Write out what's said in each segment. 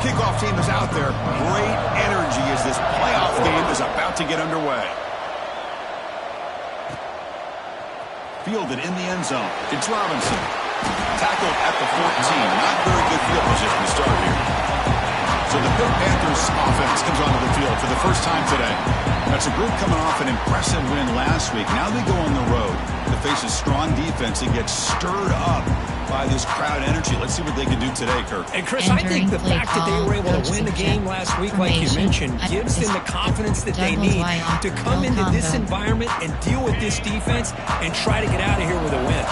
kickoff team is out there. Great energy as this playoff game is about to get underway. Fielded in the end zone. It's Robinson. Tackled at the 14. Not very good field position to start here. So the Pitt Panthers offense comes onto the field for the first time today. That's a group coming off an impressive win last week. Now they go on the road to face a strong defense and get stirred up by this crowd energy. Let's see what they can do today, Kirk. And Chris, I think the fact that they were able to win the game last week, like you mentioned, gives them the confidence that they need to come into this environment and deal with this defense and try to get out of here with a win.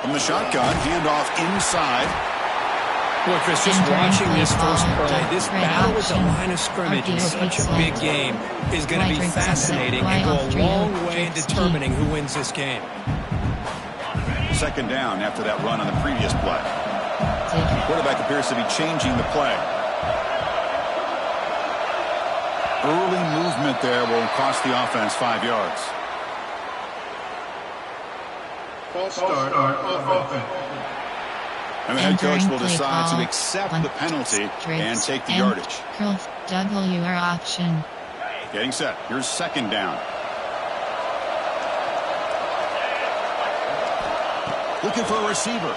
From the shotgun, handoff inside. Well, Chris, just watching this first play, this battle with the line of scrimmage in such a big game is going to be fascinating and go a long way in determining who wins this game. Second down after that run on the previous play. Quarterback appears to be changing the play. Early movement there will cost the offense 5 yards. False start on offense. And the head coach will decide to accept the penalty and take the yardage. BearrR option. Getting set. Here's second down. Looking for a receiver.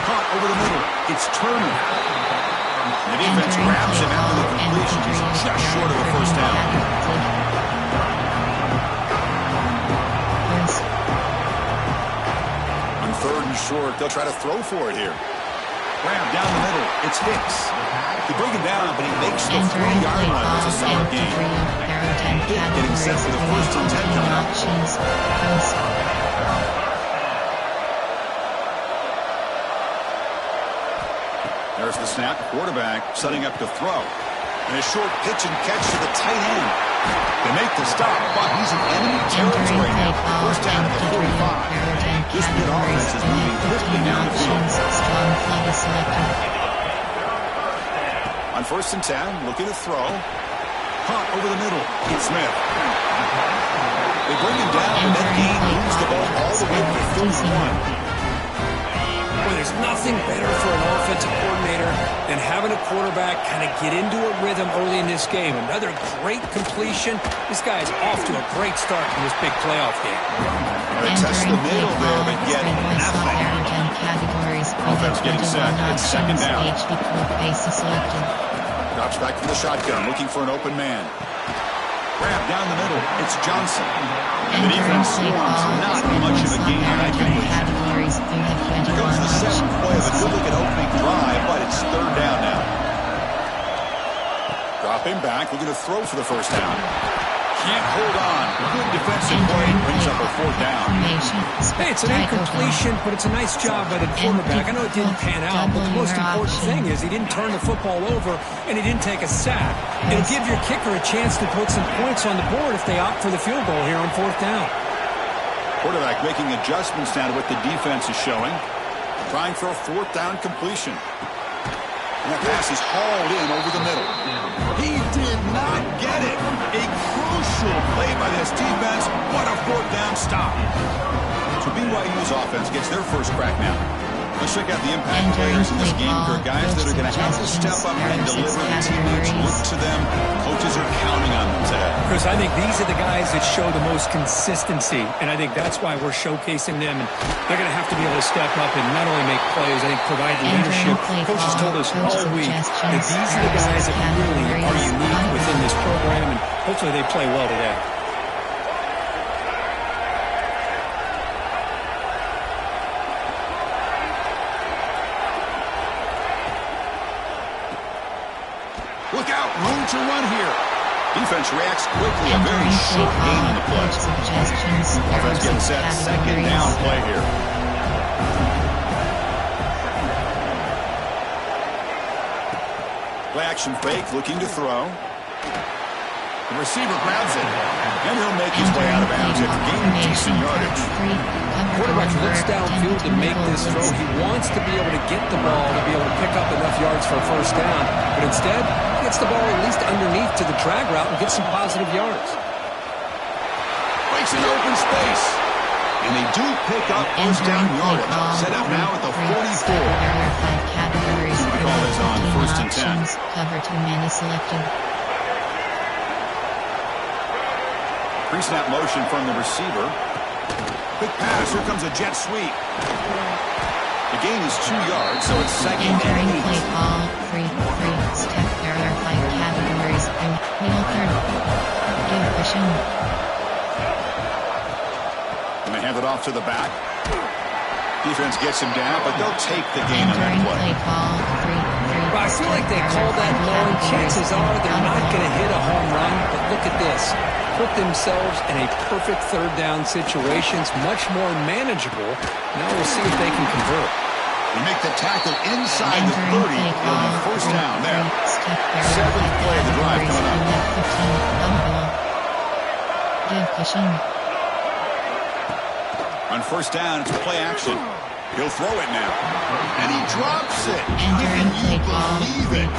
Caught over the middle. It's Turner. The defense grabs him after the completion. He's just short of the first down. Third and short. They'll try to throw for it here. Grab down the middle. It's Hicks. They bring him down, but he makes the 3-yard line. It's a solid game. Getting set for the first and 10 coming up. There's the snap. Quarterback setting up to throw. And a short pitch and catch to the tight end. They make the stop, but he's in enemy territory now. First down at the 45. This Pitt offense is moving quickly down the field. On first and 10, looking to throw. Caught over the middle. It's Smith. They bring him down, and then he moves the ball all the way to 31. Well, there's nothing better for an offensive coordinator than having a quarterback kind of get into a rhythm early in this game. Another great completion. This guy is off to a great start in this big playoff game. They test the middle there, but yet nothing. Offense getting set. It's second down. Drops back from the shotgun, looking for an open man. Grab down the middle. It's Johnson. And the defense swarms. Not much of a gain on that completion. Here goes the seventh play of a good-looking opening drive, but it's third down now. Dropping back, looking to throw for the first down. Can't hold on. Good defensive play brings up a fourth down. Hey, it's an incompletion, but it's a nice job by the quarterback. I know it didn't pan out, but the most important thing is he didn't turn the football over and he didn't take a sack. It'll give your kicker a chance to put some points on the board if they opt for the field goal here on fourth down. Quarterback making adjustments now to what the defense is showing. Trying for a fourth down completion. And that pass is hauled in over the middle. He did not get it. A crucial play by this defense. What a fourth down stop. So BYU's offense gets their first crack now. Let's check out the impact players in this game. They're guys that are going to have to step up and deliver. Teammates look to them. Coaches are counting on them today. Chris, I think these are the guys that show the most consistency, and I think that's why we're showcasing them. And they're going to have to be able to step up and not only make plays, I think provide leadership. Coaches told us all week that these are the guys that really are unique within this program, and hopefully they play well today. Look out, room to run here. Defense reacts quickly. A very short gain on the play. Offense getting set. Second down play here. Play action fake, looking to throw. The receiver grabs it, and he'll make his way out of bounds after gaining decent yardage. Quarterback looks downfield to make this throw. He wants to be able to get the ball to be able to pick up enough yards for a first down, but instead, he gets the ball at least underneath to the drag route and gets some positive yards. Breaks an open space. And they do pick up first down yardage. Set up now at the 44. Categories. The call is on first and 10. Cover 2 man is selected. Pre-snap motion from the receiver. Quick pass. Here comes a jet sweep. The gain is 2 yards, so it's second and 8. Entering play call. Free step. There are 5 categories. Wheel third. Give cushion. And they hand it off to the back. Defense gets him down, but they'll take the gain on that play. Play call. Well, I feel like they called that low. Chances are they're not going to hit a home run, but look at this. Put themselves in a perfect third down situation. It's much more manageable. Now we'll see if they can convert. They make the tackle inside the 30 on the first down there. 7th play of the drive coming up. Give cushion. On first down, it's play action. He'll throw it now. And he drops it. Entering play call. Believe it.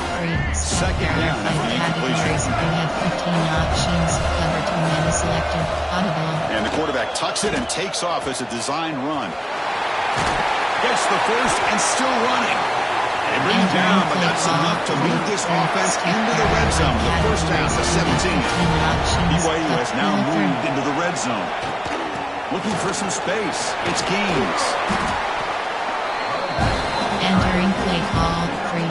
Second down after the incompletion. We have 15 options. Cover 2 man is selected. Audible. And the quarterback tucks it and takes off as a designed run. Gets the first and still running. They bring him down, but that's enough to move this offense into the red zone. The first down to 17. BYU has now moved into the red zone. Looking for some space. It's Gaines. Entering play call. Free.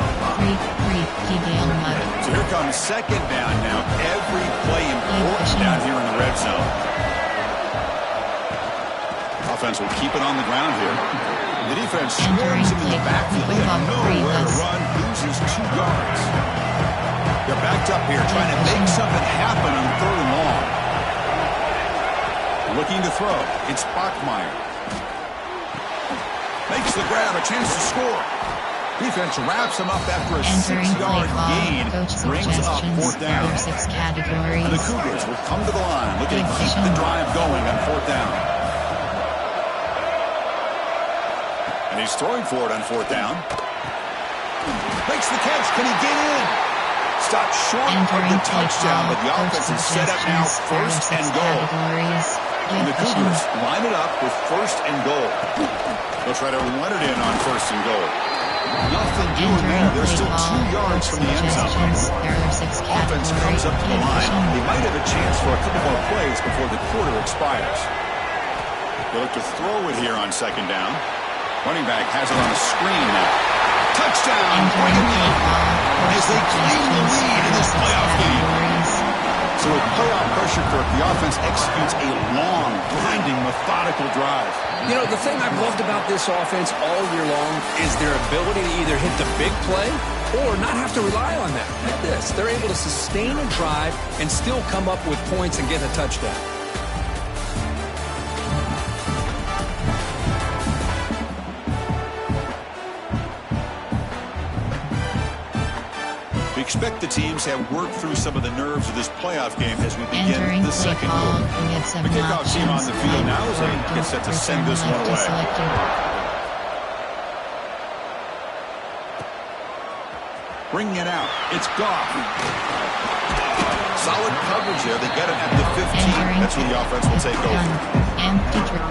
T-Dale Mud. So here comes second down now. Every play important down here in the red zone. Offense will keep it on the ground here. The defense swarms him in the backfield. They have nowhere to run. Loses 2 yards. They're backed up here trying to make something happen on 3rd and long. Looking to throw. It's Bachmeier. Makes the grab. A chance to score. Defense wraps him up after a 6-yard gain. Brings up 4th down. 6 categories. And the Cougars will come to the line, looking to keep the drive going on 4th down. And he's throwing for it on 4th down. Makes the catch. Can he get in? Stopped short of the touchdown, but the offense is set up now 1st and goal. And the Cougars line it up with 1st and goal. They'll try to run it in on 1st and goal. Nothing doing there. They're still 2 yards from the end zone. Offense comes up to the line. They might have a chance for a couple more plays before the quarter expires. They look to throw it here on 2nd down. Running back has it on a screen now. Touchdown! As they claim the lead in this playoff game. So with playoff pressure, Kirk, the offense executes a long, grinding, methodical drive. You know, the thing I've loved about this offense all year long is their ability to either hit the big play or not have to rely on that. Look at this. They're able to sustain a drive and still come up with points and get a touchdown. We expect the teams have worked through some of the nerves of this playoff game as we begin the second quarter. The kickoff team on the field now as they get set to send this one away. Bringing it out. It's Goff. Solid coverage there. They get it at the 15. That's where the offense will take over. And the Pittsburgh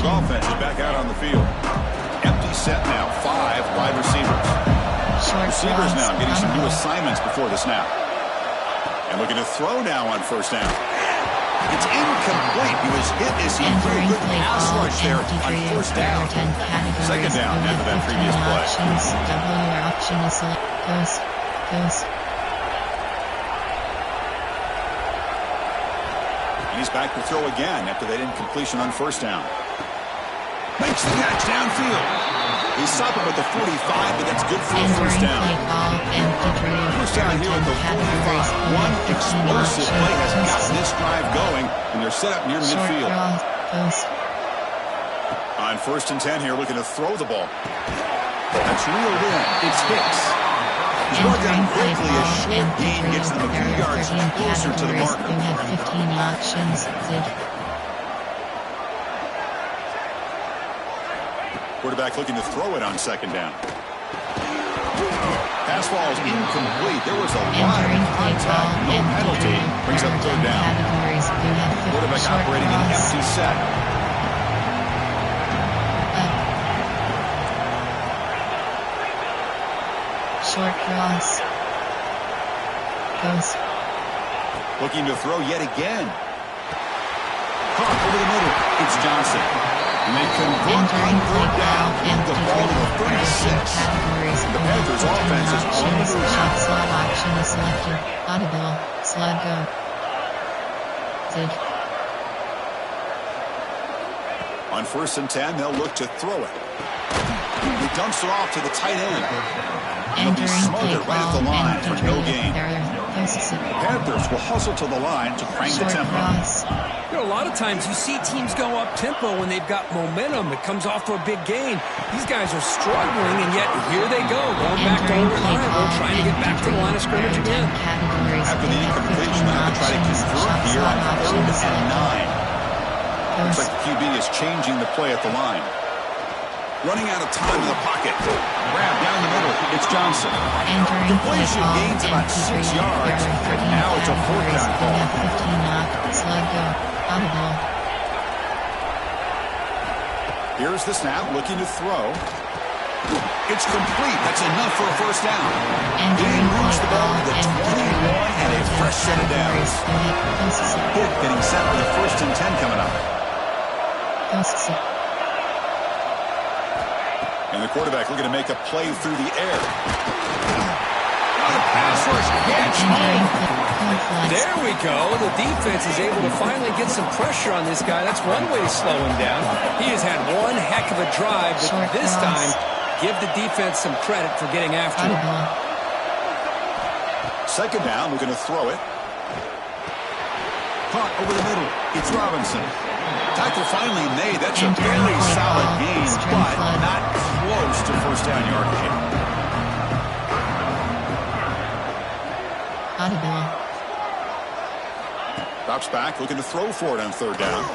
offense is back out on the field. Empty set now. 5 wide receivers. Receivers now getting some new assignments before the snap. And looking to throw now on 1st down. It's incomplete. He was hit as he threw a good pass rush there on 1st down. 2nd down after that previous play. And he's back to throw again after that incompletion on 1st down. Makes the catch downfield. He's stopping at the 45, but that's good for a 1st down. 1st down here at the 45. One explosive play has got this drive going, and they're set up near midfield. On 1st and 10 here, looking to throw the ball. That's reeled in. It's Hicks. He's brought down quickly. A short gain gets them a few yards closer to the marker. You have 15 options. Quarterback looking to throw it on 2nd down. Pass pass falls incomplete. There was a lot of contact. No penalty. Brings up third down. Quarterback operating an empty set. Short cross. Goes. Looking to throw yet again. Caught over the middle. It's Johnson. And they convert on third down and the ball to the 36. The Panthers' offense is on the move. Slot option is selected. Audible. Slot go. Zig. On 1st and 10, they'll look to throw it. He dumps it off to the tight end. He'll be smothered right at the line for no gain. The Panthers will hustle to the line to crank the tempo. You know, a lot of times you see teams go up-tempo when they've got momentum. It comes off to a big gain. These guys are struggling, and yet here they go. Going back to reliable, trying to get back to the line of scrimmage again. After the incompletion, they'll have to try to convert here on 3rd and 9. Looks like the QB is changing the play at the line. Running out of time in the pocket. Grab down the middle. It's Johnson. Completion gains about 6 yards. And now it's a 4th down call. Here's the snap. Looking to throw. It's complete. That's enough for a 1st down. Gain moves the ball to the 21 and a fresh set of downs. Hit getting set for the 1st and 10 coming up. And the quarterback looking to make a play through the air. The pass rush gets home. There we go. The defense is able to finally get some pressure on this guy. That's one way to slow him down. He has had one heck of a drive, but this time, give the defense some credit for getting after him. 2nd down, we're going to throw it. Caught over the middle. It's Robinson. Tackle finally made. That's a very solid gain, but not close to 1st down yardage here. Drops back, looking to throw for it on 3rd down.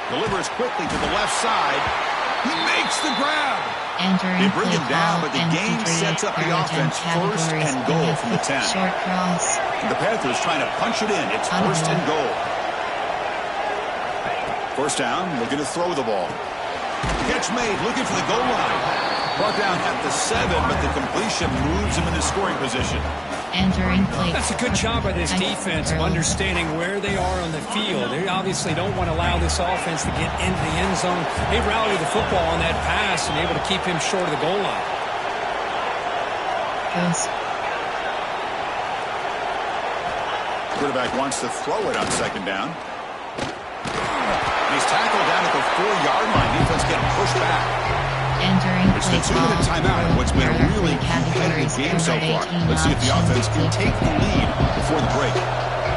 Delivers quickly to the left side. He makes the grab. They bring him down, but the game sets up the offense 1st and goal from the 10. Short cross. The Panthers trying to punch it in. It's 1st and goal. 1st down, looking to throw the ball. Catch made, looking for the goal line. Brought down at the 7, but the completion moves him into scoring position. That's a good job by this defense of understanding where they are on the field. They obviously don't want to allow this offense to get into the end zone. They rallied the football on that pass and able to keep him short of the goal line. Quarterback wants to throw it on 2nd down. He's tackled down at the 4-yard line. Defense getting pushed back. It's the 2-minute timeout in what's been a really competitive game so far. Let's see if the offense can take the lead before the break.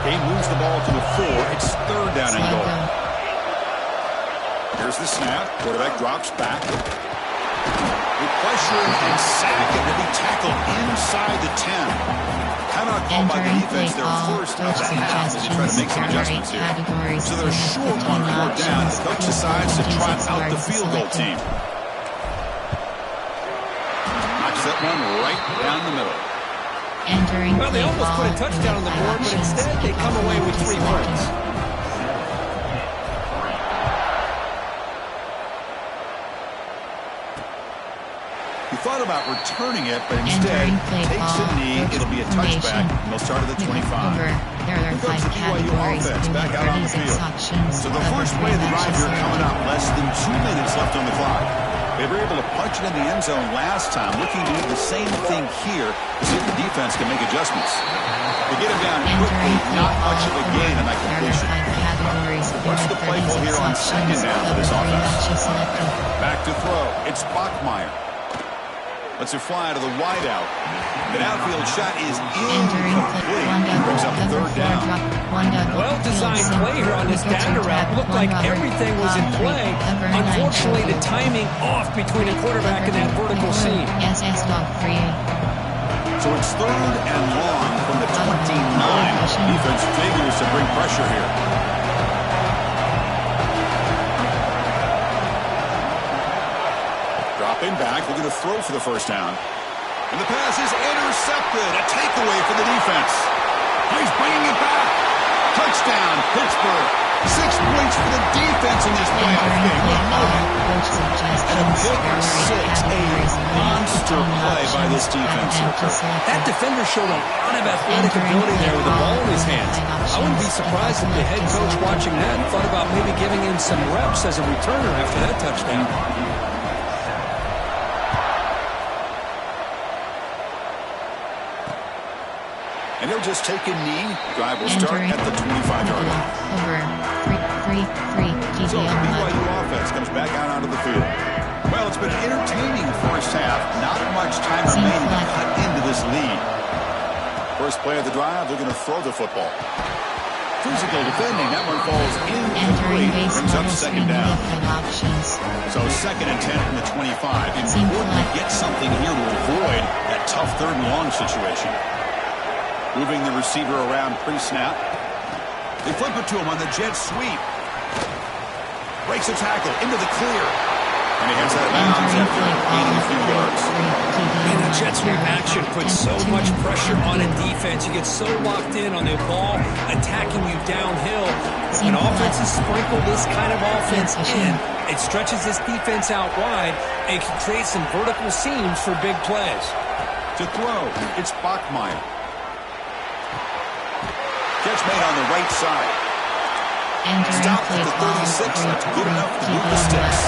Game moves the ball to the 4. It's 3rd down and goal. Here's the snap. Quarterback drops back. With pressure and sack, and to be tackled inside the 10. Timeout called by the defense, their 1st of the half, as they try to make some adjustments here. So they're short on 4th down. The coach decides to trot out the field goal team. Knocks that one right down the middle. Well, they almost put a touchdown on the board, but instead they come away with 3 points. He thought about returning it, but instead takes a knee. It'll be a touchback, and they'll start at the 25. Here comes the BYU offense back out on the field. So the first play of the drive here coming up, less than 2 minutes left on the clock. They were able to punch it in the end zone last time, looking to do the same thing here to see if the defense can make adjustments. They get him down quickly, not much of a gain on that completion. What's the play call here on 2nd down for this offense? Back to throw. It's Bachmeier. Lets it fly to the wideout. The outfield shot is incomplete. Brings up 3rd down. Well-designed play here on this down route. Looked like everything was in play. Unfortunately, the timing off between the quarterback and that vertical seam. So it's 3rd and long from the 29. Defense figures to bring pressure here. Dropping back, looking to throw for the 1st down. And the pass is intercepted. the defense. He's bringing it back. Touchdown, Pittsburgh. 6 points for the defense in this playoff game. What a moment. And a pick six, a monster play by this defense. That defender showed a lot of athletic ability there with the ball in his hands. I wouldn't be surprised if the head coach watching that thought about maybe giving him some reps as a returner after that touchdown. And he'll just take a knee. Drive will start at the 25-yard line. Over 3-3-3. So the BYU offense comes back out onto the field. Well, it's been an entertaining first half. Not much time remaining to cut into this lead. First play of the drive, they're going to throw the football. Physical defending. That one falls incomplete. Brings up second down. So second and 10 from the 25. Important to get something here to avoid that tough third and long situation. Moving the receiver around pre-snap. They flip it to him on the jet sweep. Breaks a tackle into the clear. And he heads out of bounds after gaining a few yards. And the jet sweep action puts so much pressure on a defense. You get so locked in on the ball attacking you downhill. When offenses sprinkle this kind of offense in, it stretches this defense out wide and can create some vertical seams for big plays. To throw, it's Bachmeier. Catch made on the right side. Stopped at the 36. That's good enough to move the sticks.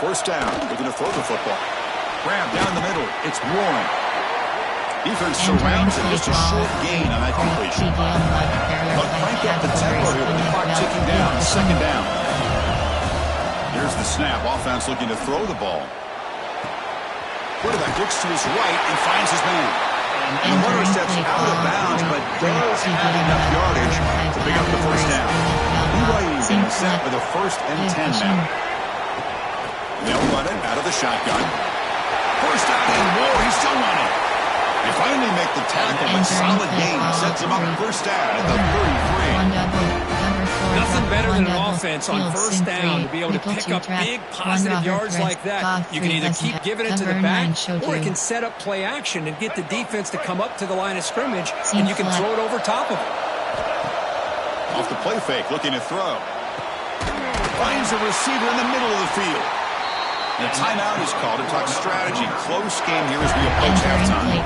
First down. They're going to throw the football. Grab down the middle. It's Warren. Defense surrounds it. Just a short gain on that completion. But crank up the tempo here with the clock ticking down. Second down. Here's the snap. Offense looking to throw the ball. Quarterback looks to his right and finds his man. And the runner steps out of bounds, but does have enough yardage to pick up the first down. BYU getting set with a first and 10 now. They'll run it out of the shotgun. First down and more. He's still running. They finally make the tackle, but solid gain sets him up first down at the 33. Nothing better than an offense on first down to be able to pick up big positive yards like that. You can either keep giving it to the back, or it can set up play action and get the defense to come up to the line of scrimmage, and you can throw it over top of it. Off the play fake, looking to throw. Finds a receiver in the middle of the field. And a timeout is called to talk strategy. Close game here as we approach halftime.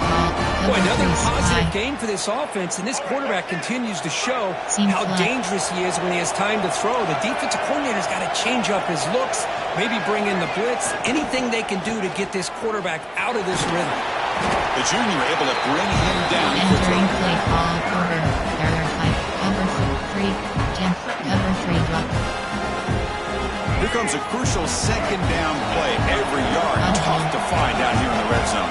Boy, another positive game for this offense, and this quarterback continues to show how dangerous he is when he has time to throw. The defensive coordinator's got to change up his looks, maybe bring in the blitz, anything they can do to get this quarterback out of this rhythm. The junior able to bring him down. Entering play call over. Cover 3, 10, cover 3 drop. Here comes a crucial second down play. Every yard tough to find down here in the red zone.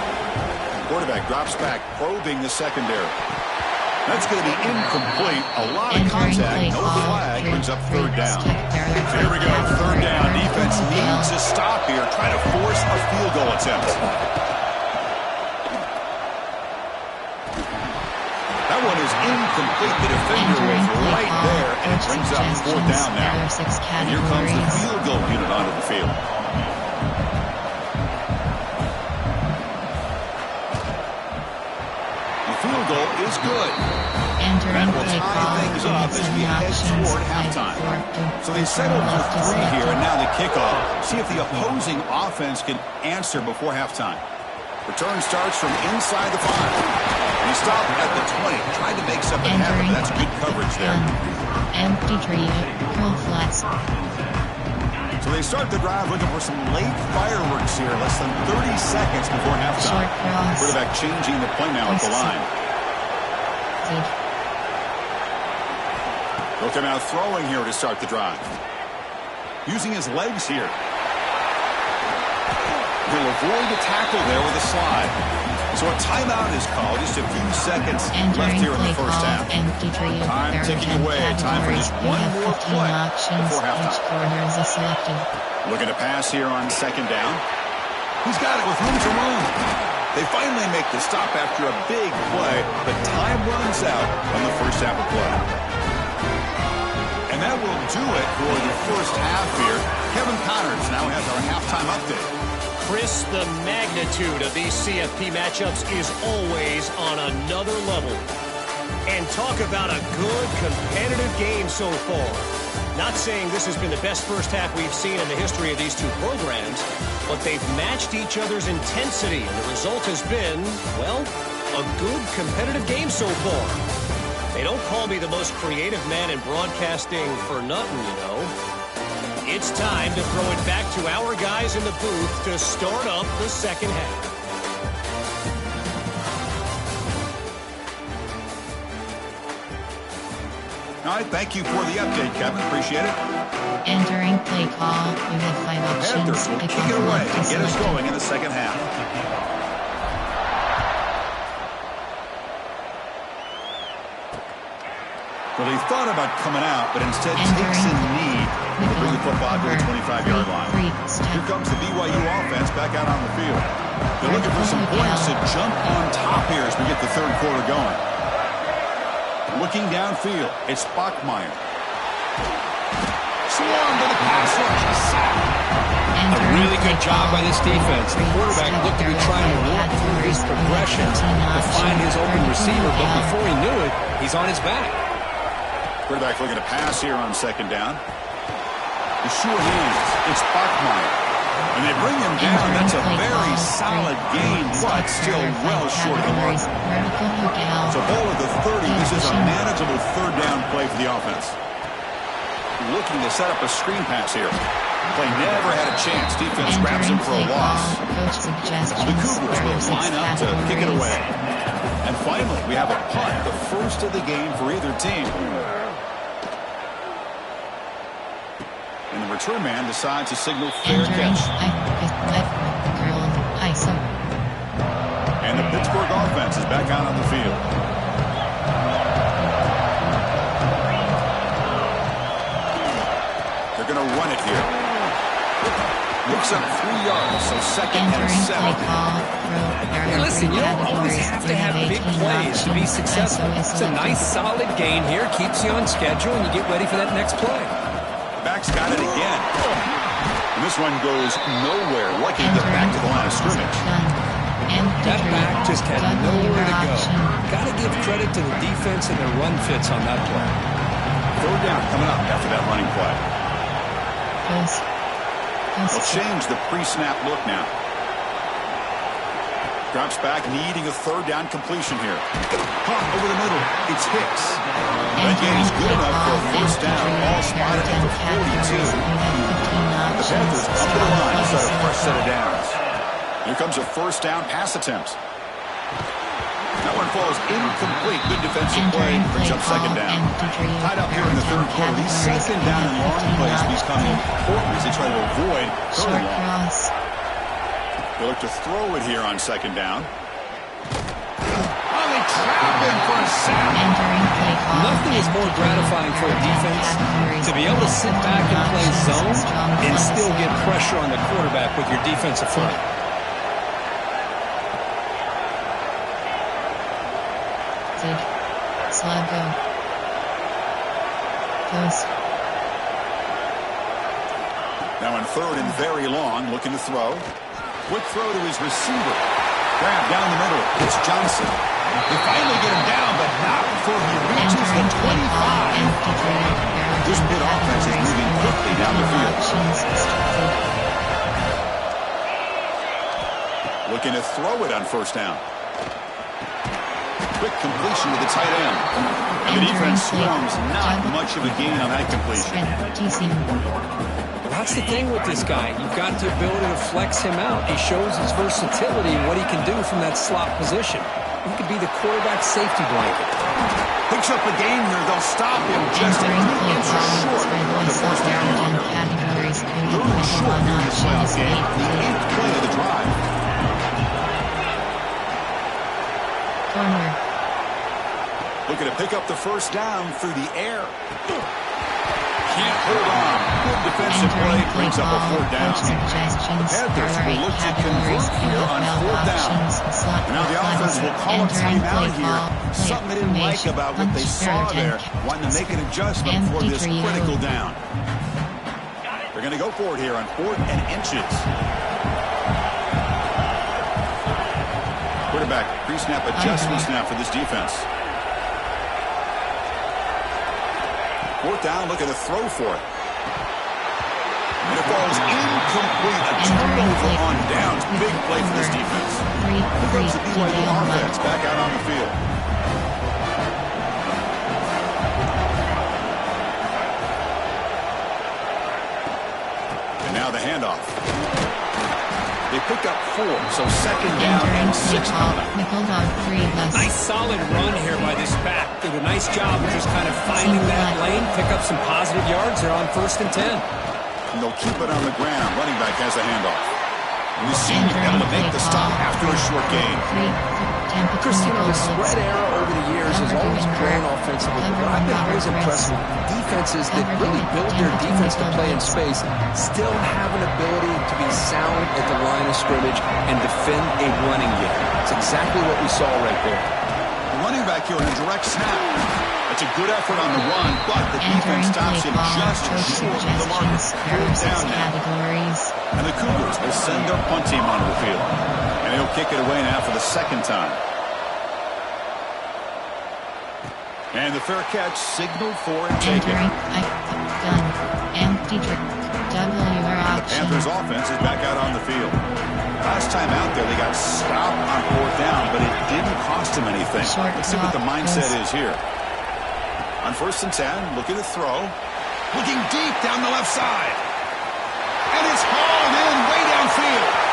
Quarterback drops back, probing the secondary. That's going to be incomplete. A lot of contact, no flag, brings up third down. So here we go, third down. Defense needs a stop here, trying to force a field goal attempt. That one is incomplete. The defender was right there, and it brings up fourth down now. And here comes the field goal unit onto the field. The field goal is good. That will tie things up as we head toward halftime. So they settled for 3 here, and now the kickoff. See if the opposing offense can answer before halftime. Return starts from inside the 5. He stopped at the 20, tried to make something happen. That's good coverage there. Empty tree, curl flats. So they start the drive looking for some late fireworks here. Less than 30 seconds before halftime. Quarterback changing the play now at the line. Looking out throwing here to start the drive. Using his legs here. He'll avoid the tackle there with a slide. So a timeout is called. Just a few seconds left here in the first half. Time ticking away. Time for just one more play before halftime. Looking to pass here on second down. He's got it with room to roam. They finally make the stop after a big play, but time runs out on the first half of play. And that will do it for the first half here. Kevin Connors now has our halftime update. Chris, the magnitude of these CFP matchups is always on another level. And talk about a good, competitive game so far. Not saying this has been the best first half we've seen in the history of these two programs, but they've matched each other's intensity, and the result has been, well, a good, competitive game so far. They don't call me the most creative man in broadcasting for nothing, you know. It's time to throw it back to our guys in the booth to start up the second half. All right, thank you for the update, Kevin. Appreciate it. Entering play call. You have 5 options. Panthers will kick it away and get us going in the second half. Well, he thought about coming out, but instead takes a knee to bring the football to the 25-yard line. Here comes the BYU offense back out on the field. They're looking for some points to jump on top here as we get the third quarter going. Looking downfield, it's Bachmeier. Swarm to the pass rush, a sack. A really good job by this defense. The quarterback looked to be trying to walk through his progressions to find his open receiver, but before he knew it, he's on his back. Quarterback looking to pass here on second down. The sure hands, it's Bachmeier. And they bring him down. That's a very solid gain, but still well short of the mark. So ball at the 30. This is a manageable third down play for the offense. Looking to set up a screen pass here. Play never had a chance. Defense grabs him for a loss. The Cougars will line up to kick it away. And finally, we have a punt, the first of the game for either team. And the return man decides to signal fair catch. And the Pittsburgh offense is back out on the field. They're going to run it here. Looks up 3 yards, so second and 7. Hey, listen, you don't always have to have big plays to be successful. It's a nice, solid gain here. Keeps you on schedule, and you get ready for that next play. Back's got it again. And this one goes nowhere. Lucky to get back to the line of scrimmage. That back just had nowhere to go. Got to give credit to the defense and their run fits on that play. Third down coming up after that running play. They'll change the pre-snap look now. Drops back, needing a third down completion here. Caught over the middle. It's Hicks. That gain is good enough for a first down. All spotted at the 42. The Panthers up to the line to set a fresh set of downs. Here comes a first down pass attempt. That one falls incomplete. Good defensive play. Brings up second down. Tied up here in the third quarter. These second down and long plays become important as they try to avoid third and long. They look to throw it here on second down. Oh, they trap him for a sack. Nothing is more gratifying for a defense to be able to sit back and play zone and still get pressure on the quarterback with your defensive front. Slab go. Close. Now on third and very long, looking to throw. Quick throw to his receiver. Grab down the middle. It's Johnson. They finally get him down, but not before he reaches the 25. This Pitt offense is moving quickly down the field. Looking to throw it on first down. Quick completion to the tight end. And the defense swarms. Not much of a gain on that completion. That's the thing with this guy. You've got the ability to flex him out. He shows his versatility and what he can do from that slot position. He could be the quarterback safety blanket. Picks up a gain here. They'll stop him just a few inches short of the first down. Third short in this playoff game. The 8th play of the drive. Corner. Looking to pick up the first down through the air. Can't hold on. Good defensive play brings up a fourth down. The Panthers will look to convert here on fourth down. And now the offense will call a timeout here. Something they didn't like about what they saw there. Wanting to make an adjustment for this critical down. They're going to go for it here on 4th and inches. Quarterback pre-snap adjustments now for this defense. 4th down, looking to throw for it. And it falls incomplete. A turnover on downs. Big play for this defense. Here goes the BYU offense back out on the field. And now the handoff. They pick up 4, so 2nd down and 6 coming. Nice solid run here by this back. Did a nice job of just kind of finding that lane, pick up some positive yards. They're on 1st and 10. And they'll keep it on the ground. Running back has the handoff. And we see him able to make the stop after a short gain. Christine, the spread era over the years has always grown offensively. But I've been always impressed with defenses that really build their defense to play in space, still have an ability to be sound at the line of scrimmage and defend a running game. It's exactly what we saw right there. The running back here in a direct snap. That's a good effort on the run, but the defense stops him just short of the mark. 4th down now. And the Cougars will send their punt team onto the field. And he'll kick it away now for the 2nd time. And the fair catch signaled for and taken. The Panthers offense is back out on the field. Last time out there, they got stopped on 4th down, but it didn't cost them anything. Let's see what the mindset is here. On 1st and 10, looking to throw. Looking deep down the left side. And it's hauled in way downfield.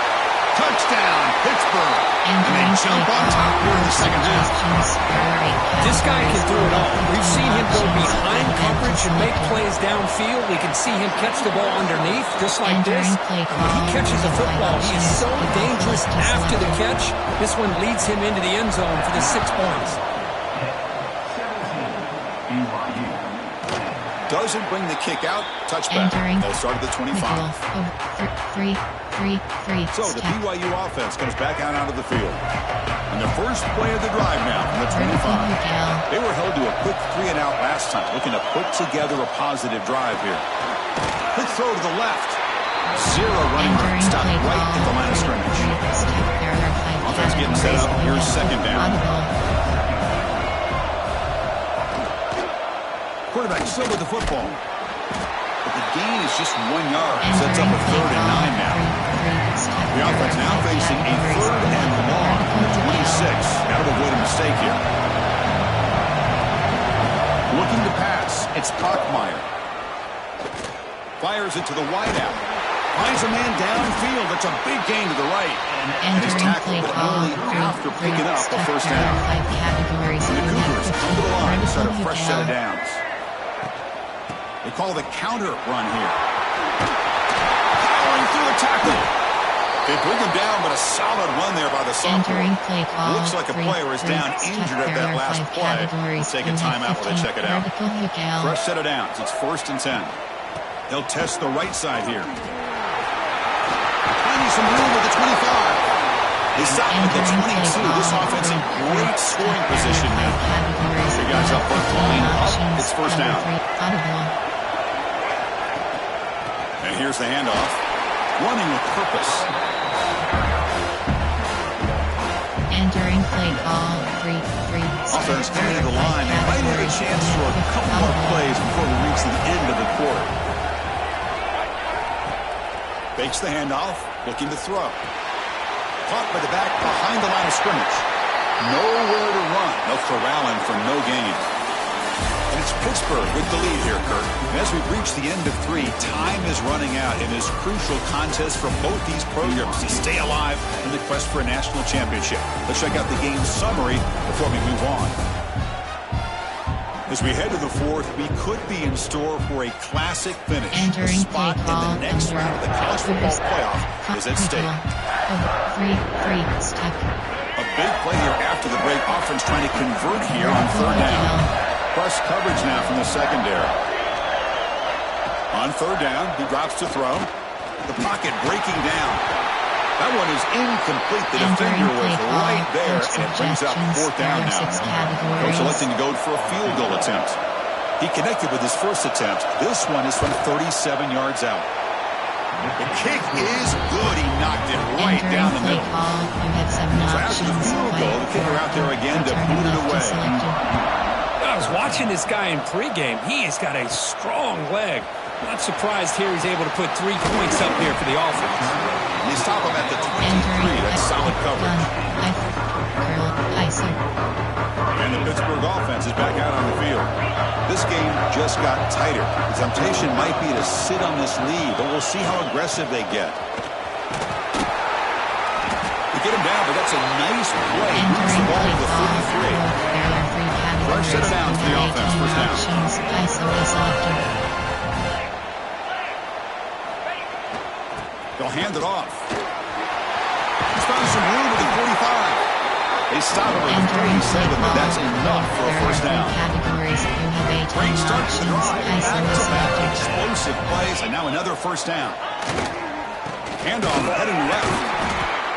Touchdown, Pittsburgh. And they jump on top here in the 2nd half. This guy can do it all. We've seen him go behind coverage and make plays downfield. We can see him catch the ball underneath, just like this. When he catches a football, he is so dangerous after the catch. This one leads him into the end zone for the 6 points. Doesn't bring the kick out. Touchback. They'll start at the 25. So the BYU offense comes back out onto the field. And the first play of the drive now from the 25. They were held to a quick 3-and-out last time, looking to put together a positive drive here. Quick throw to the left. 0 running room. Stopped right at the line of scrimmage. Offense getting set up. Here's 2nd down. Quarterback still with the football. But the gain is just 1 yard. Sets up a 3rd and 9 now. The offense now facing a 3rd and long from the 26. Got to avoid a mistake here. Looking to pass. It's Pockmeyer. Fires it to the wideout. Finds a man downfield. It's a big gain to the right. And he's tackled, but only after picking up the 1st down. And the Cougars come to the line to start a fresh set of downs. They call the counter run here. Powering through the tackle. They bring him down, but a solid run there by the sophomore. Looks like a player is down injured at that last play. Let's take a timeout while they check it out. Fresh set of downs. It's 1st and 10. They'll test the right side here. Finding some room with the 25. They stop at the 22. This offense in great scoring position now. The guys up front line up. It's 1st down. And here's the handoff. Running with purpose. Entering play call. 3-3. Offense coming to the line. They might have a chance for a couple more plays before we reach the end of the quarter. Fakes the handoff. Looking to throw. Caught by the back behind the line of scrimmage. Nowhere to run. They'll corral him for no gain. And it's Pittsburgh with the lead here, Kurt. And as we reach the end of 3, time is running out in this crucial contest for both these programs to stay alive in the quest for a national championship. Let's check out the game summary before we move on. As we head to the 4th, we could be in store for a classic finish. A spot in the next round of the college football playoff is at stake. A big play here after the break. Offense trying to convert here on 3rd down. Press coverage now from the secondary. On 3rd down, he drops to throw. The pocket breaking down. That one is incomplete. The defender was right there, and it brings up 4th down now. Coach electing to go for a field goal attempt. He connected with his first attempt. This one is from 37 yards out. The kick is good. He knocked it right down the middle. So after the field goal, the kicker out there again to boot it away. I was watching this guy in pregame. He has got a strong leg. Not surprised here he's able to put 3 points up here for the offense. And they stop him at the 23. That's solid coverage. And the Pittsburgh offense is back out on the field. This game just got tighter. The temptation might be to sit on this lead, but we'll see how aggressive they get. They get him down, but that's a nice play. Moves the ball to the 33. Fresh set of downs for the offense. First down. They'll hand it off. He's found some room at the 45. They stop him at the 37, but that's enough for a first down. Great start to the drive. Back-to-back explosive plays, and now another first down. Handoff heading left.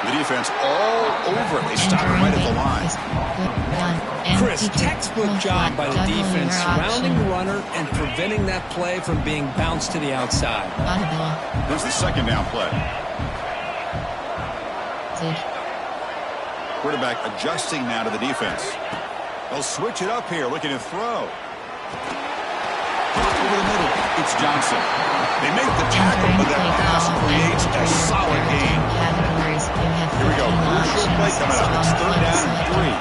The defense all over it. They stop him right at the line. Chris, textbook job by the defense, surrounding the runner and preventing that play from being bounced to the outside. Here's the second down play. Quarterback adjusting now to the defense. They'll switch it up here, looking to throw. Over the middle, it's Johnson. They make the tackle, but that pass creates a solid gain. Here we go, crucial play coming up. It's third down and 3.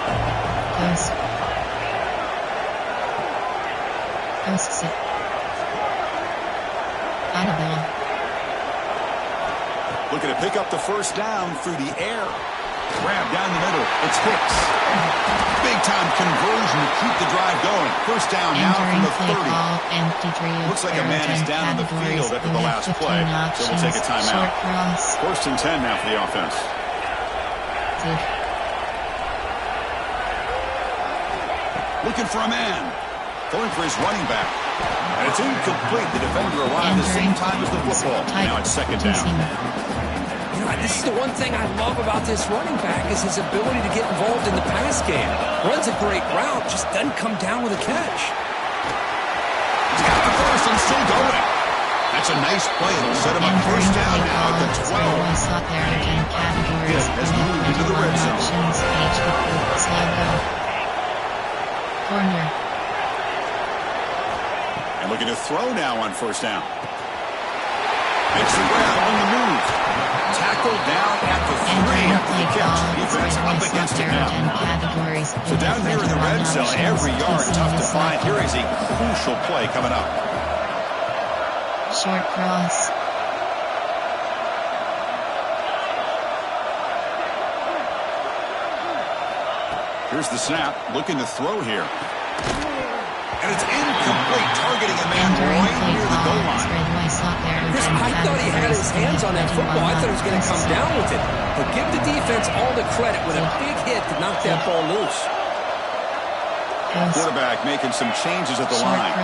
Looking to pick up the first down through the air. Grab down the middle. It's Hicks. Big-time conversion to keep the drive going. First down now from the 30. Looks like a man is down in the field after the last play, so we'll take a timeout. First and 10 now for the offense. Looking for a man. Going for his running back. And it's incomplete. The defender arrived at the same time as the football. Now it's second down. This is the one thing I love about this running back is his ability to get involved in the pass game. Runs a great route, just doesn't come down with a catch. He's got the first and still going. That's a nice play. It'll set him up first down now at the 12. Has moved into the red zone. And looking to throw now on first down. Makes the grab on the move. Tackled down at the 3 after the catch. Defense up against it now. So down here in the red zone, every yard tough to find. Here is a crucial play coming up. Short cross. Here's the snap. Looking to throw here. And it's incomplete. Targeting a man right near the goal line. Chris, I thought he had his hands on that football. I thought he was going to come down with it. But give the defense all the credit with a big hit to knock that ball loose. Quarterback making some changes at the line.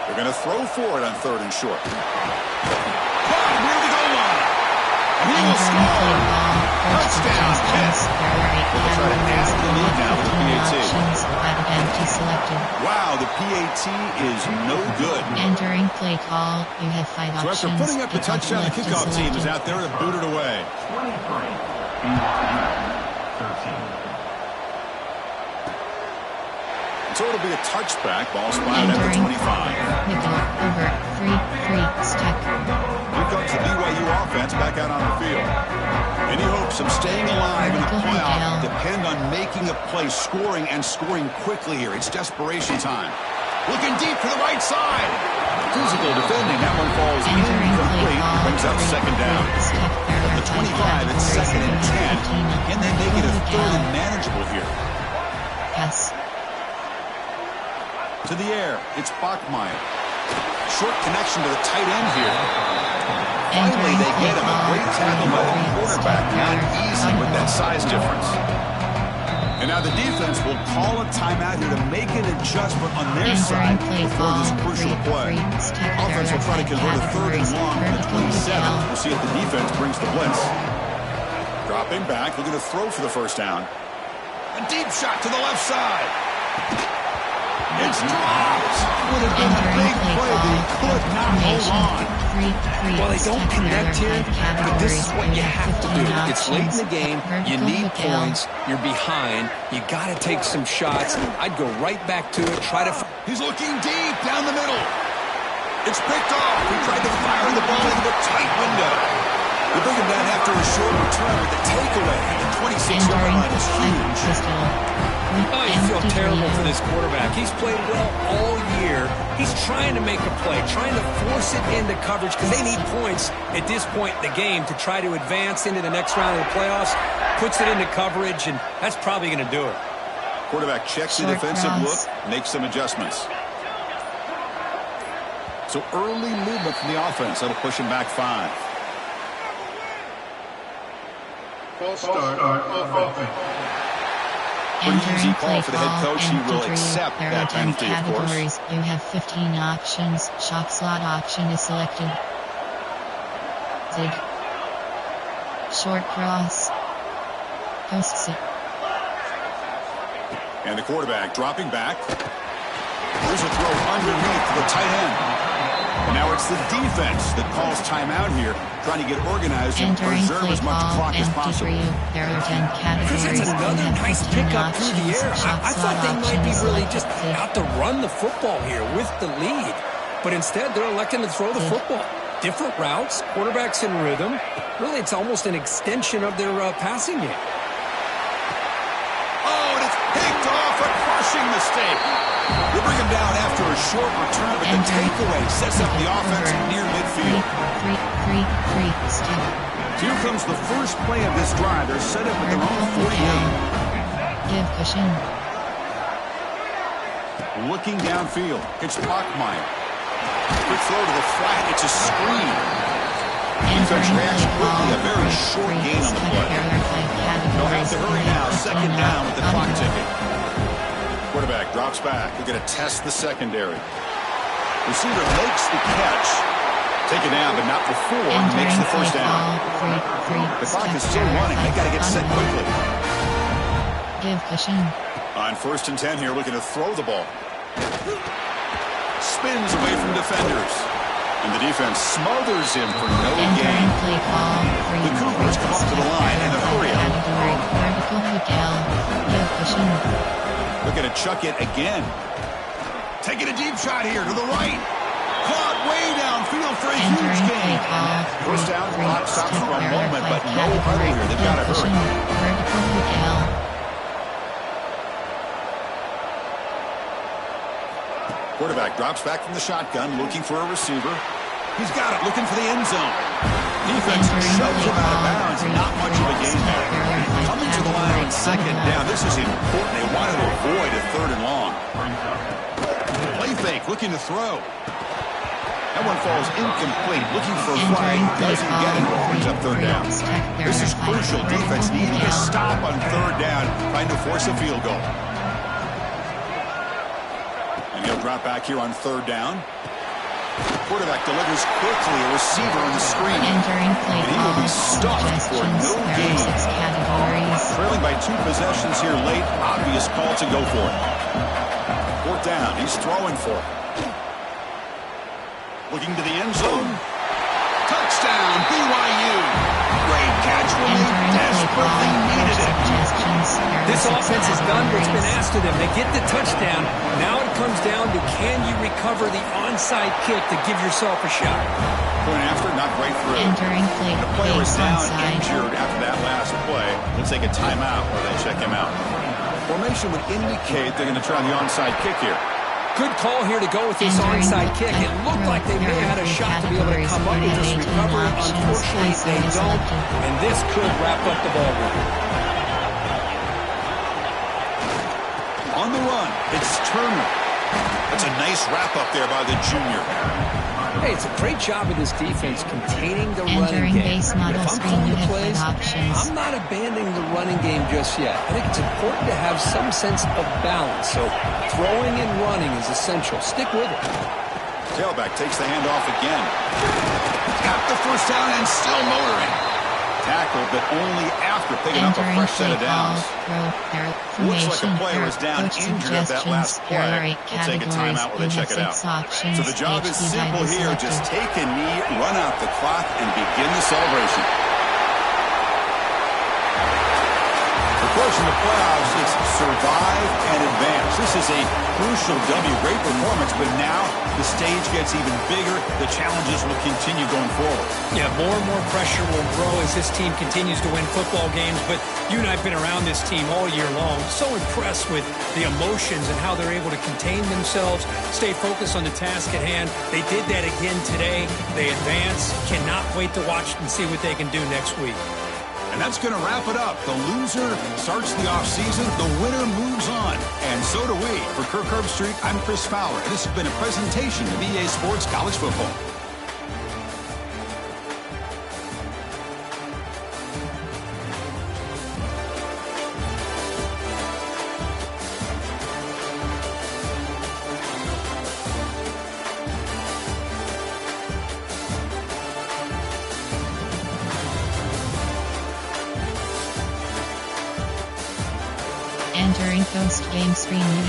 They're going to throw for it on third and short. Caught near the goal line. And he will score. Touchdown, Pitt. They'll try to add the lead now with the PAT. Wow, the PAT is no good. Entering play call, you have 5 options. So after putting up the touchdown, the kickoff team is out there to boot it away. So it'll be a touchback. Ball spotted at the 25. Nickel, over, 3, stack. Here comes the BYU offense back out on the field. Any hopes of staying alive in the playoff depend on making a play, scoring, and scoring quickly here. It's desperation time. Looking deep to the right side. Physical defending. That one falls incomplete. Brings up second down. At the 25, it's second and 10. And they make it a third and manageable here. Yes. To the air, it's Bachmeier. Short connection to the tight end here. Finally, they get him. A great tackle by the quarterback. Not easy with that size difference. And now the defense will call a timeout here to make an adjustment on their side before this crucial play. Offense will try to convert a third and long on the 27. We'll see if the defense brings the blitz. Dropping back, looking to throw for the first down. A deep shot to the left side. It's dropped. Would have been a big play, but he could not hold on. Well, they don't connect here, but this is what you have to do. It's late in the game. You need points. You're behind. You got to take some shots. I'd go right back to it. Try to... He's looking deep down the middle. It's picked off. He tried to fire the ball into the tight window. They bring him down after a short return with the takeaway. The 26-yard line is huge. Oh, you feel terrible for this quarterback. He's played well all year. He's trying to make a play, trying to force it into coverage because they need points at this point in the game to try to advance into the next round of the playoffs. Puts it into coverage, and that's probably going to do it. Quarterback checks the defensive look, makes some adjustments. So early movement from the offense. That'll push him back 5. False start on offense. Pretty easy call for the head coach. He will accept that penalty, of course. You have 15 options. Shot slot option is selected. Zig. Short cross. Post sit. And the quarterback dropping back. Here's a throw underneath to the tight end. And now it's the defense that calls timeout here, trying to get organized and preserve as much clock as possible. There are 10 categories. Because that's another nice pickup through the air. I thought they might be really just out to run the football here with the lead. But instead, they're electing to throw the football. Different routes, quarterbacks in rhythm. Really, it's almost an extension of their passing game. Oh, and it's picked off. A crushing mistake. They bring him down after a short return, but the takeaway sets up the offense near midfield. Here comes the first play of this drive. They're set up at their own 48. Give cushion. Looking downfield. It's Bachmeyer. Quick throw to the flat. It's a screen. Defense reacts quickly. A very short gain on the play. They'll have to hurry now. Second down with the clock ticking. Quarterback drops back. They're going to test the secondary. Receiver makes the catch. Take it down, but not before he makes the first down. The clock is still running. They got to get set quickly. Give cushion. On 1st and 10 here, looking to throw the ball. Spins away from defenders. And the defense smothers him for no gain. The Cougars come up to the line in a hurry up. Give cushion. They're going to chuck it again. Taking a deep shot here to the right. Caught way downfield for a huge gain. First down, clock stops for a moment, but no hurry here. They've got to hurry. Quarterback drops back from the shotgun, looking for a receiver. He's got it, looking for the end zone. Defense shoves him out of bounds. Not much of a gain there. Coming to the line on 2nd down. This is important. They want to avoid a 3rd and long. Play fake, looking to throw. That one falls incomplete. Looking for a flag. Doesn't get it. Brings up 3rd down. This is crucial. Defense needing a stop on 3rd down, trying to force a field goal. And he'll drop back here on 3rd down. Quarterback delivers quickly, a receiver on the screen. And he will be stuffed for no gain. Trailing by 2 possessions here late. Obvious call to go for it. 4th down. He's throwing for it. Looking to the end zone. Touchdown, BYU. Great catch when they desperately needed it. This offense has done what's been asked of them. They get the touchdown. Now it comes down to, can you recover the onside kick to give yourself a shot? Going after, not right through. The player is down injured after that last play. Let's take a timeout while they check him out. Formation would indicate they're going to try the onside kick here. Good call here to go with this onside kick. It looked like they may have had a shot to be able to come up with this recovery. Unfortunately, they don't, and this could wrap up the ball game. On the run, it's Turner. That's a nice wrap-up there by the junior. Hey, it's a great job of this defense containing the running game. If I'm calling the plays, I'm not abandoning the running game just yet. I think it's important to have some sense of balance. So throwing and running is essential. Stick with it. Tailback takes the handoff again. Got the first down and still motoring. Tackled, but only after picking up a fresh set of downs. Looks like a information player or is down coach injured at that last suggestions. play. BearrR We'll take a categories. timeout while You they have check it out. 6 options. So the job is HD by simple the here. selector. Just take a knee, run out the clock, and begin the celebration. Of course, in the playoffs, it's survive and advance. This is a crucial W. Great performance, but now the stage gets even bigger. The challenges will continue going forward. Yeah, more and more pressure will grow as this team continues to win football games. But you and I have been around this team all year long. So impressed with the emotions and how they're able to contain themselves, stay focused on the task at hand. They did that again today. They advance. Cannot wait to watch and see what they can do next week. And that's going to wrap it up. The loser starts the offseason. The winner moves on. And so do we. For Kirk Herbstreit, I'm Chris Fowler. This has been a presentation of EA Sports College Football. Entering post-game screen. You have